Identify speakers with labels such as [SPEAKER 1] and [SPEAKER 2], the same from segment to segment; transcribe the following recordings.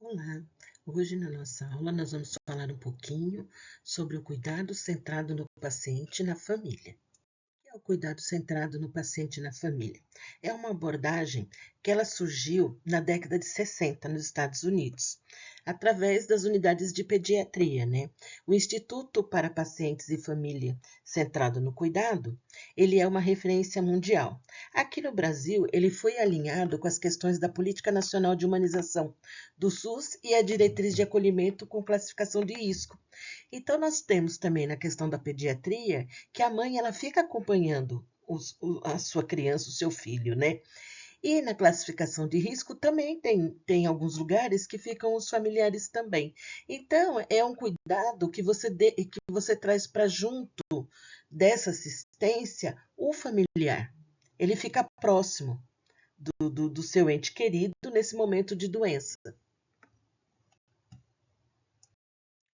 [SPEAKER 1] Olá! Hoje na nossa aula nós vamos falar um pouquinho sobre o cuidado centrado no paciente e na família. O que é o cuidado centrado no paciente e na família? É uma abordagem que ela surgiu na década de 60 nos Estados Unidos, através das unidades de pediatria, né? O Instituto para Pacientes e Família Centrado no Cuidado, ele é uma referência mundial. Aqui no Brasil, ele foi alinhado com as questões da Política Nacional de Humanização do SUS e a diretriz de acolhimento com classificação de risco. Então, nós temos também na questão da pediatria que a mãe ela fica acompanhando a sua criança, o seu filho, né? E na classificação de risco também tem alguns lugares que ficam os familiares também. Então, é um cuidado que você traz para junto dessa assistência o familiar. Ele fica próximo do seu ente querido nesse momento de doença.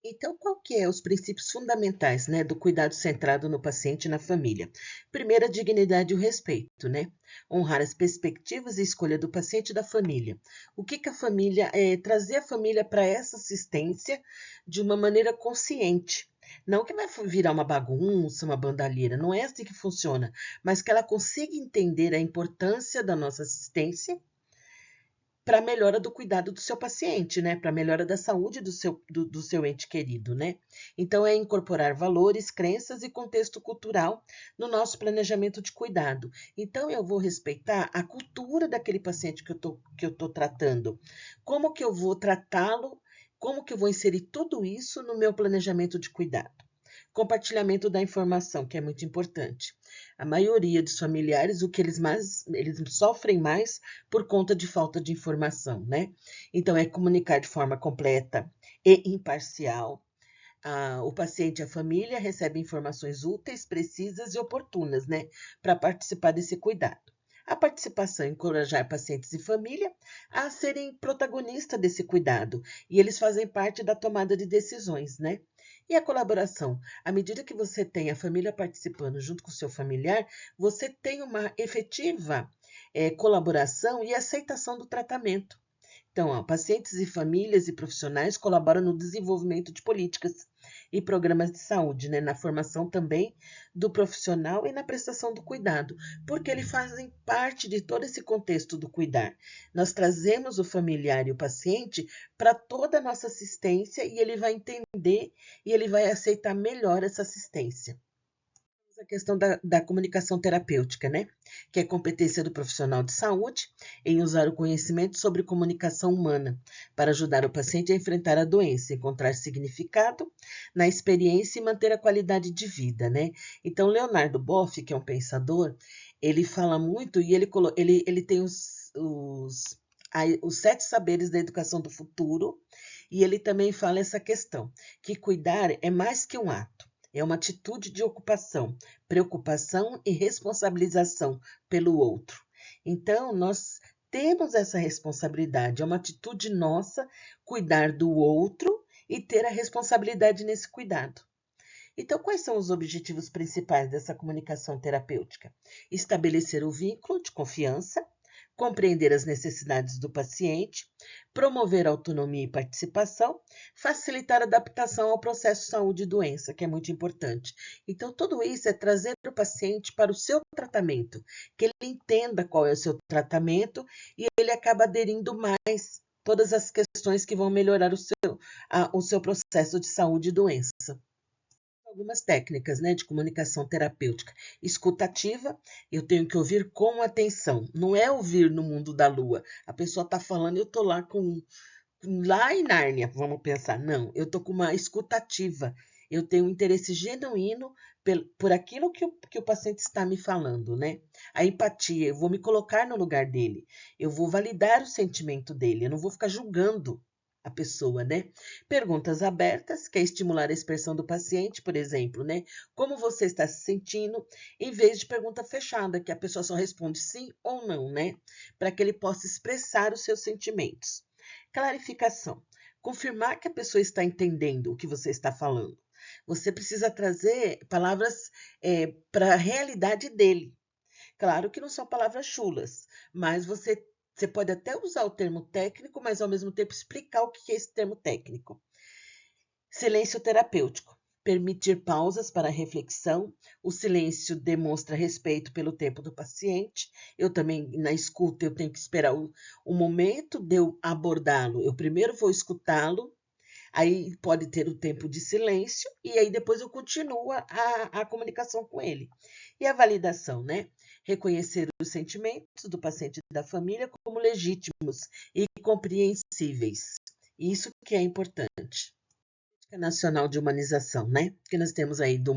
[SPEAKER 1] Então, qual que é os princípios fundamentais, né, do cuidado centrado no paciente e na família? Primeiro, a dignidade e o respeito, né? Honrar as perspectivas e escolha do paciente e da família. O que a família trazer a família para essa assistência de uma maneira consciente. Não que vai virar uma bagunça, uma bandalheira, não é assim que funciona, mas que ela consiga entender a importância da nossa assistência para a melhora do cuidado do seu paciente, né? Para a melhora da saúde do seu ente querido, né? Então, é incorporar valores, crenças e contexto cultural no nosso planejamento de cuidado. Então, eu vou respeitar a cultura daquele paciente que eu tô tratando. Como que eu vou tratá-lo? Como que eu vou inserir tudo isso no meu planejamento de cuidado? Compartilhamento da informação, que é muito importante. A maioria dos familiares, o que eles sofrem mais por conta de falta de informação, né? Então, é comunicar de forma completa e imparcial. O paciente e a família recebem informações úteis, precisas e oportunas, né? Para participar desse cuidado. A participação encorajar pacientes e família a serem protagonistas desse cuidado e eles fazem parte da tomada de decisões, né? E a colaboração? À medida que você tem a família participando junto com o seu familiar, você tem uma efetiva colaboração e aceitação do tratamento. Então, pacientes e famílias e profissionais colaboram no desenvolvimento de políticas e programas de saúde, né, na formação também do profissional e na prestação do cuidado, porque eles fazem parte de todo esse contexto do cuidar. Nós trazemos o familiar e o paciente para toda a nossa assistência e ele vai entender e ele vai aceitar melhor essa assistência. A questão da comunicação terapêutica, né? Que é a competência do profissional de saúde em usar o conhecimento sobre comunicação humana para ajudar o paciente a enfrentar a doença, encontrar significado na experiência e manter a qualidade de vida, né? Então, Leonardo Boff, que é um pensador, ele fala muito e ele tem os 7 saberes da educação do futuro e ele também fala essa questão, que cuidar é mais que um ato. É uma atitude de ocupação, preocupação e responsabilização pelo outro. Então, nós temos essa responsabilidade, é uma atitude nossa cuidar do outro e ter a responsabilidade nesse cuidado. Então, quais são os objetivos principais dessa comunicação terapêutica? Estabelecer o vínculo de confiança, compreender as necessidades do paciente, promover autonomia e participação, facilitar a adaptação ao processo saúde e doença, que é muito importante. Então, tudo isso é trazer o paciente para o seu tratamento, que ele entenda qual é o seu tratamento e ele acaba aderindo mais todas as questões que vão melhorar o seu processo de saúde e doença. Algumas técnicas, né, de comunicação terapêutica. Escutativa, eu tenho que ouvir com atenção. Não é ouvir no mundo da lua. A pessoa está falando, eu estou lá lá em Nárnia, vamos pensar. Não, eu estou com uma escutativa. Eu tenho um interesse genuíno por aquilo que o paciente está me falando, né? A empatia, eu vou me colocar no lugar dele. Eu vou validar o sentimento dele. Eu não vou ficar julgando a pessoa, né? Perguntas abertas, que é estimular a expressão do paciente, por exemplo, né? Como você está se sentindo, em vez de pergunta fechada, que a pessoa só responde sim ou não, né? Para que ele possa expressar os seus sentimentos. Clarificação. Confirmar que a pessoa está entendendo o que você está falando. Você precisa trazer palavras para a realidade dele. Claro que não são palavras chulas, mas você Você pode até usar o termo técnico, mas ao mesmo tempo explicar o que é esse termo técnico. Silêncio terapêutico. Permitir pausas para reflexão. O silêncio demonstra respeito pelo tempo do paciente. Eu também, na escuta, eu tenho que esperar o momento de eu abordá-lo. Eu primeiro vou escutá-lo, aí pode ter o tempo de silêncio, e aí depois eu continuo a comunicação com ele. E a validação, né? Reconhecer os sentimentos do paciente e da família como legítimos e compreensíveis. Isso que é importante. Política Nacional de Humanização, né? Que nós temos aí do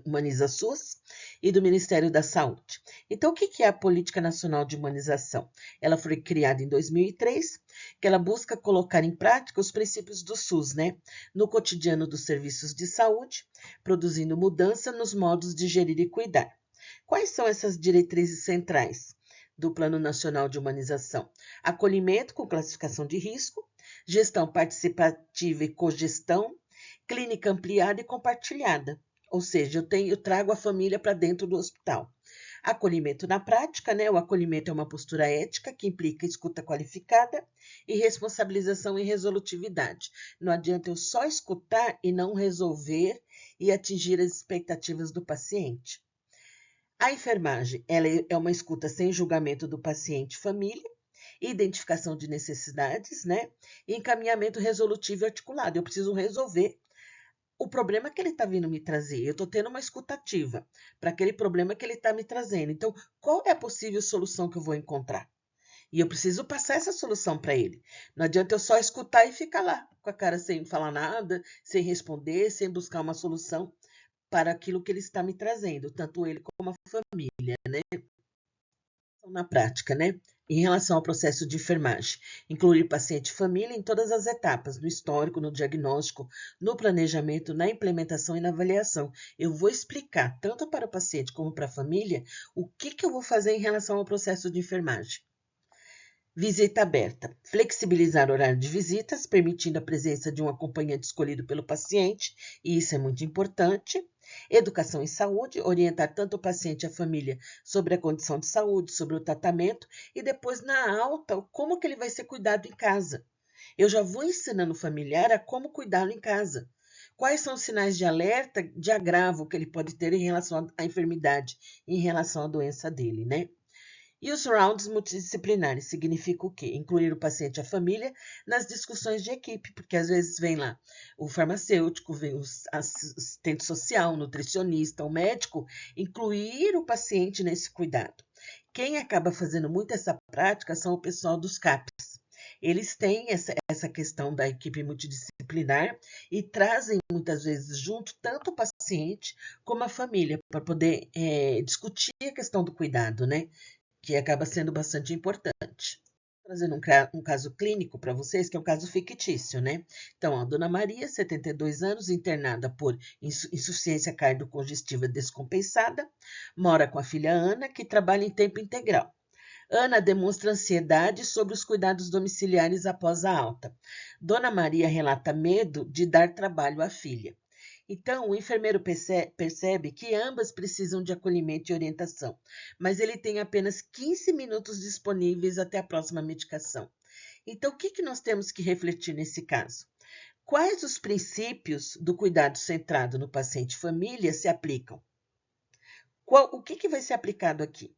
[SPEAKER 1] Humaniza SUS e do Ministério da Saúde. Então, o que é a Política Nacional de Humanização? Ela foi criada em 2003, que ela busca colocar em prática os princípios do SUS, né? No cotidiano dos serviços de saúde, produzindo mudança nos modos de gerir e cuidar. Quais são essas diretrizes centrais do Plano Nacional de Humanização? Acolhimento com classificação de risco, gestão participativa e cogestão, clínica ampliada e compartilhada. Ou seja, eu trago a família para dentro do hospital. Acolhimento na prática, né? O acolhimento é uma postura ética que implica escuta qualificada e responsabilização e resolutividade. Não adianta eu só escutar e não resolver e atingir as expectativas do paciente. A enfermagem, ela é uma escuta sem julgamento do paciente e família, identificação de necessidades, né? E encaminhamento resolutivo e articulado. Eu preciso resolver o problema que ele está vindo me trazer. Eu estou tendo uma escutativa para aquele problema que ele está me trazendo. Então, qual é a possível solução que eu vou encontrar? E eu preciso passar essa solução para ele. Não adianta eu só escutar e ficar lá, com a cara sem falar nada, sem responder, sem buscar uma solução para aquilo que ele está me trazendo, tanto ele como a família, né? Na prática, né? Em relação ao processo de enfermagem, incluir paciente e família em todas as etapas, no histórico, no diagnóstico, no planejamento, na implementação e na avaliação. Eu vou explicar, tanto para o paciente como para a família, o que eu vou fazer em relação ao processo de enfermagem. Visita aberta. Flexibilizar o horário de visitas, permitindo a presença de um acompanhante escolhido pelo paciente, e isso é muito importante. Educação em saúde, orientar tanto o paciente e a família sobre a condição de saúde, sobre o tratamento, e depois na alta, como que ele vai ser cuidado em casa. Eu já vou ensinando o familiar a como cuidá-lo em casa. Quais são os sinais de alerta, de agravo que ele pode ter em relação à enfermidade, em relação à doença dele, né? E os rounds multidisciplinares significa o quê? Incluir o paciente e a família nas discussões de equipe, porque às vezes vem lá o farmacêutico, vem o assistente social, o nutricionista, o médico, incluir o paciente nesse cuidado. Quem acaba fazendo muito essa prática são o pessoal dos CAPs. Eles têm essa questão da equipe multidisciplinar e trazem muitas vezes junto tanto o paciente como a família para poder discutir a questão do cuidado, né? Que acaba sendo bastante importante. Trazendo um caso clínico para vocês, que é um caso fictício, né? Então, a dona Maria, 72 anos, internada por insuficiência cardiocongestiva descompensada, mora com a filha Ana, que trabalha em tempo integral. Ana demonstra ansiedade sobre os cuidados domiciliares após a alta. Dona Maria relata medo de dar trabalho à filha. Então, o enfermeiro percebe que ambas precisam de acolhimento e orientação, mas ele tem apenas 15 minutos disponíveis até a próxima medicação. Então, o que nós temos que refletir nesse caso? Quais os princípios do cuidado centrado no paciente e família se aplicam? O que vai ser aplicado aqui?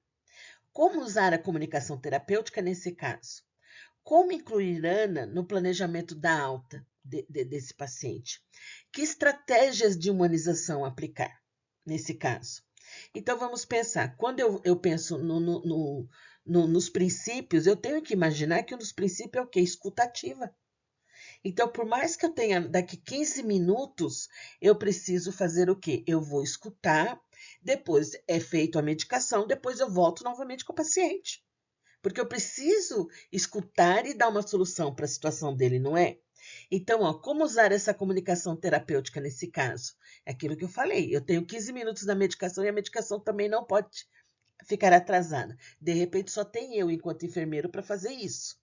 [SPEAKER 1] Como usar a comunicação terapêutica nesse caso? Como incluir Ana no planejamento da alta desse paciente? Que estratégias de humanização aplicar nesse caso? Então, vamos pensar. Quando eu penso nos princípios, eu tenho que imaginar que um dos princípios é o quê? Escutativa. Então, por mais que eu tenha daqui 15 minutos, eu preciso fazer o quê? Eu vou escutar, depois é feita a medicação, depois eu volto novamente com o paciente. Porque eu preciso escutar e dar uma solução para a situação dele, não é? Então, como usar essa comunicação terapêutica nesse caso? É aquilo que eu falei, eu tenho 15 minutos da medicação e a medicação também não pode ficar atrasada. De repente, só tem eu, enquanto enfermeiro, para fazer isso.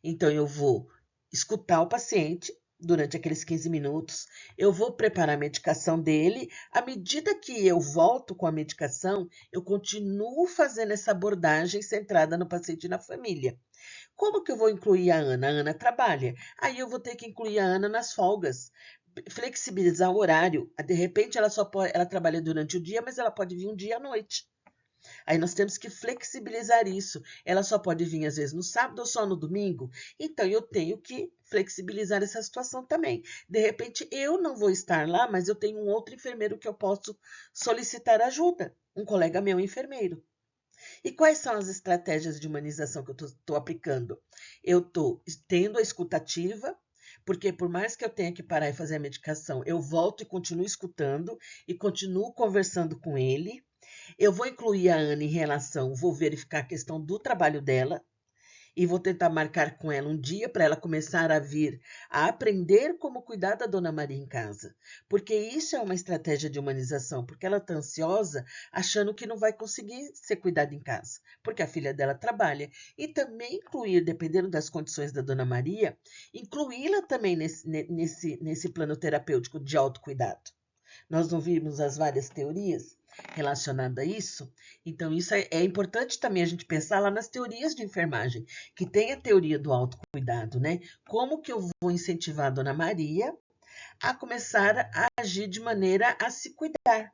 [SPEAKER 1] Então, eu vou escutar o paciente durante aqueles 15 minutos, eu vou preparar a medicação dele. À medida que eu volto com a medicação, eu continuo fazendo essa abordagem centrada no paciente e na família. Como que eu vou incluir a Ana? A Ana trabalha. Aí eu vou ter que incluir a Ana nas folgas, flexibilizar o horário. De repente ela trabalha durante o dia, mas ela pode vir um dia à noite. Aí nós temos que flexibilizar isso. Ela só pode vir às vezes no sábado ou só no domingo. Então eu tenho que flexibilizar essa situação também. De repente eu não vou estar lá, mas eu tenho um outro enfermeiro que eu posso solicitar ajuda, um colega meu enfermeiro. E quais são as estratégias de humanização que eu estou aplicando? Eu estou tendo a escutativa, porque por mais que eu tenha que parar e fazer a medicação, eu volto e continuo escutando e continuo conversando com ele. Eu vou incluir a Ana em relação, vou verificar a questão do trabalho dela e vou tentar marcar com ela um dia para ela começar a vir a aprender como cuidar da Dona Maria em casa. Porque isso é uma estratégia de humanização, porque ela está ansiosa achando que não vai conseguir ser cuidada em casa, porque a filha dela trabalha. E também incluir, dependendo das condições da Dona Maria, incluí-la também nesse plano terapêutico de autocuidado. Nós não vimos as várias teorias relacionadas a isso? Então, isso é importante também a gente pensar lá nas teorias de enfermagem, que tem a teoria do autocuidado, né? Como que eu vou incentivar a Dona Maria a começar a agir de maneira a se cuidar?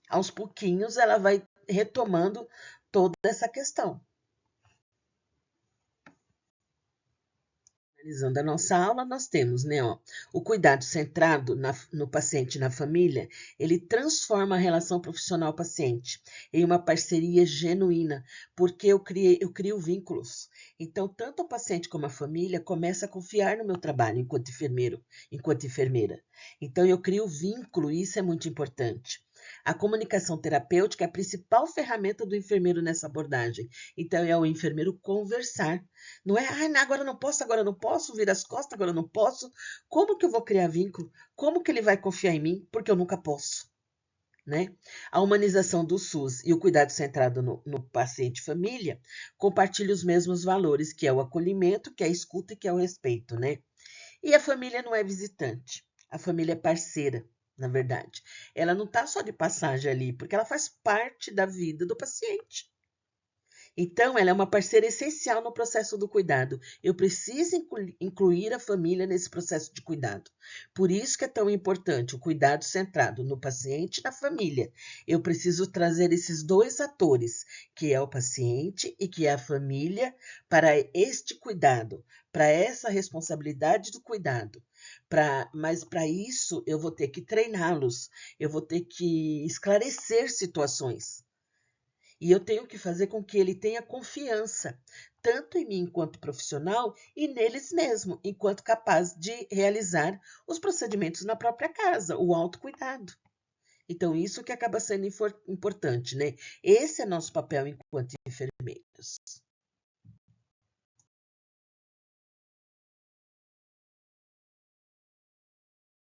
[SPEAKER 1] Aos pouquinhos, ela vai retomando toda essa questão. Finalizando a nossa aula, nós temos, né, o cuidado centrado no paciente e na família, ele transforma a relação profissional-paciente em uma parceria genuína, porque eu crio vínculos. Então, tanto o paciente como a família começam a confiar no meu trabalho enquanto enfermeiro, enquanto enfermeira. Então, eu crio vínculo e isso é muito importante. A comunicação terapêutica é a principal ferramenta do enfermeiro nessa abordagem. Então, é o enfermeiro conversar. Não é, agora não posso, vira as costas, agora não posso. Como que eu vou criar vínculo? Como que ele vai confiar em mim? Porque eu nunca posso. Né? A humanização do SUS e o cuidado centrado no paciente e família compartilham os mesmos valores, que é o acolhimento, que é a escuta e que é o respeito. Né? E a família não é visitante, a família é parceira. Na verdade, ela não está só de passagem ali, porque ela faz parte da vida do paciente. Então, ela é uma parceira essencial no processo do cuidado. Eu preciso incluir a família nesse processo de cuidado. Por isso que é tão importante o cuidado centrado no paciente e na família. Eu preciso trazer esses dois atores, que é o paciente e que é a família, para este cuidado, para essa responsabilidade do cuidado. Mas para isso eu vou ter que treiná-los, eu vou ter que esclarecer situações. E eu tenho que fazer com que ele tenha confiança, tanto em mim enquanto profissional e neles mesmo, enquanto capaz de realizar os procedimentos na própria casa, o autocuidado. Então, isso que acaba sendo importante, né? Esse é nosso papel enquanto enfermeiros.